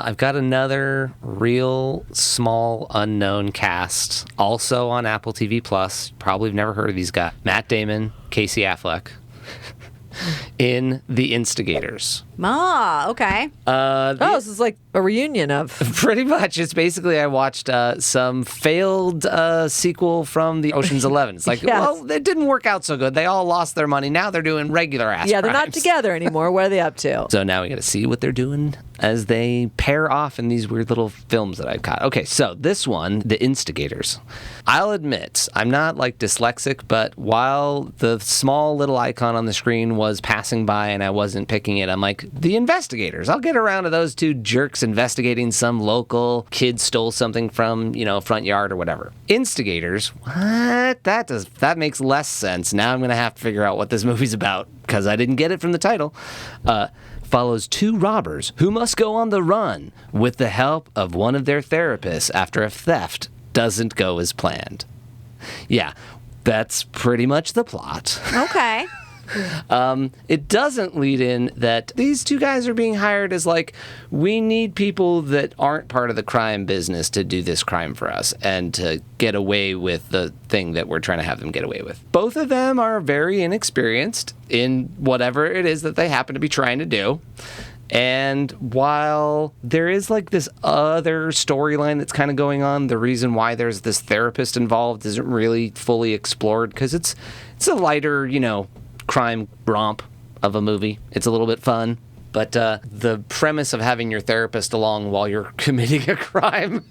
I've got another real small unknown cast, also on Apple TV Plus. Probably have never heard of these guys. Matt Damon, Casey Affleck, in The Instigators. Okay. This is like a reunion of... Pretty much. It's basically I watched some failed sequel from the Ocean's 11. It's like, well, it didn't work out so good. They all lost their money. Now they're doing regular ass Yeah, they're not crimes. together anymore. What are they up to? So now we got to see what they're doing as they pair off in these weird little films that I've got. Okay, so this one, The Instigators. I'll admit, I'm not like dyslexic, but while the small little icon on the screen was passing by and I wasn't picking it, I'm like, The Investigators. I'll get around to those two jerks investigating some local kid stole something from, front yard or whatever. Instigators, what? That makes less sense. Now I'm going to have to figure out what this movie's about because I didn't get it from the title. Follows two robbers who must go on the run with the help of one of their therapists after a theft doesn't go as planned. Yeah, that's pretty much the plot. Okay. It doesn't lead in that these two guys are being hired as like, we need people that aren't part of the crime business to do this crime for us and to get away with the thing that we're trying to have them get away with. Both of them are very inexperienced in whatever it is that they happen to be trying to do. And while there is like this other storyline that's kind of going on, the reason why there's this therapist involved isn't really fully explored because it's a lighter, crime romp of a movie. It's a little bit fun. But the premise of having your therapist along while you're committing a crime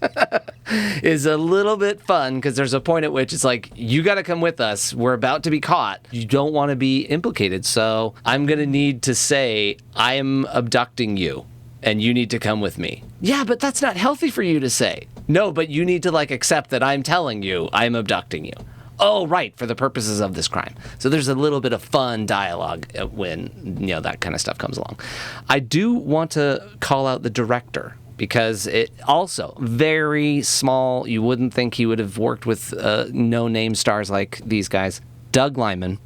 is a little bit fun because there's a point at which it's like, you got to come with us. We're about to be caught. You don't want to be implicated. So I'm going to need to say, I'm abducting you and you need to come with me. Yeah, but that's not healthy for you to say. No, but you need to accept that I'm telling you I'm abducting you. Oh, right, for the purposes of this crime. So there's a little bit of fun dialogue when, that kind of stuff comes along. I do want to call out the director because it also very small. You wouldn't think he would have worked with no-name stars like these guys. Doug Liman,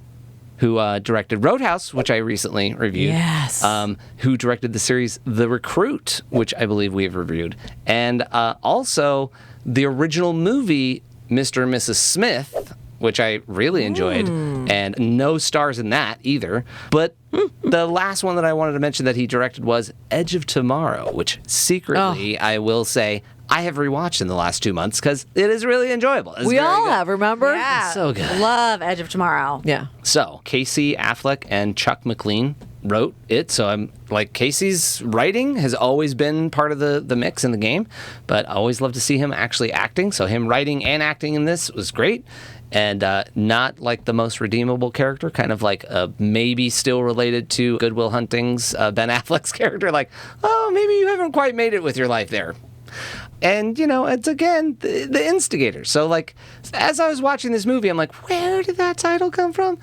who directed Roadhouse, which I recently reviewed. Yes. Who directed the series The Recruit, which I believe we have reviewed. And also the original movie Mr. and Mrs. Smith, which I really enjoyed, and no stars in that either. But the last one that I wanted to mention that he directed was Edge of Tomorrow, which secretly, I will say, I have rewatched in the last 2 months because it is really enjoyable. We all have, remember? Yeah. It's so good. Love Edge of Tomorrow. Yeah. So, Casey Affleck and Chuck MacLean wrote it, so I'm like, Casey's writing has always been part of the mix in the game, but I always love to see him actually acting, so him writing and acting in this was great, and not like the most redeemable character, kind of like maybe still related to Good Will Hunting's Ben Affleck's character, like, oh, maybe you haven't quite made it with your life there. And, it's, again, the Instigators. So, like, as I was watching this movie, I'm like, where did that title come from?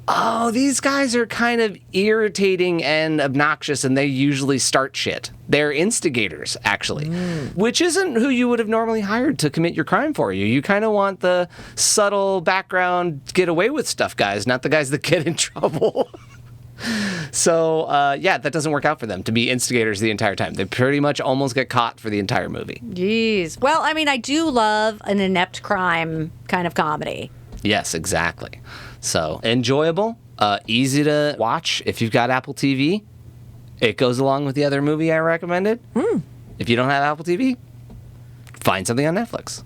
Oh, these guys are kind of irritating and obnoxious, and they usually start shit. They're instigators, actually, which isn't who you would have normally hired to commit your crime for you. You kind of want the subtle background, get away with stuff guys, not the guys that get in trouble. So, that doesn't work out for them to be instigators the entire time. They pretty much almost get caught for the entire movie. Jeez. Well, I mean, I do love an inept crime kind of comedy. Yes, exactly. So, enjoyable, easy to watch if you've got Apple TV. It goes along with the other movie I recommended. If you don't have Apple TV, find something on Netflix.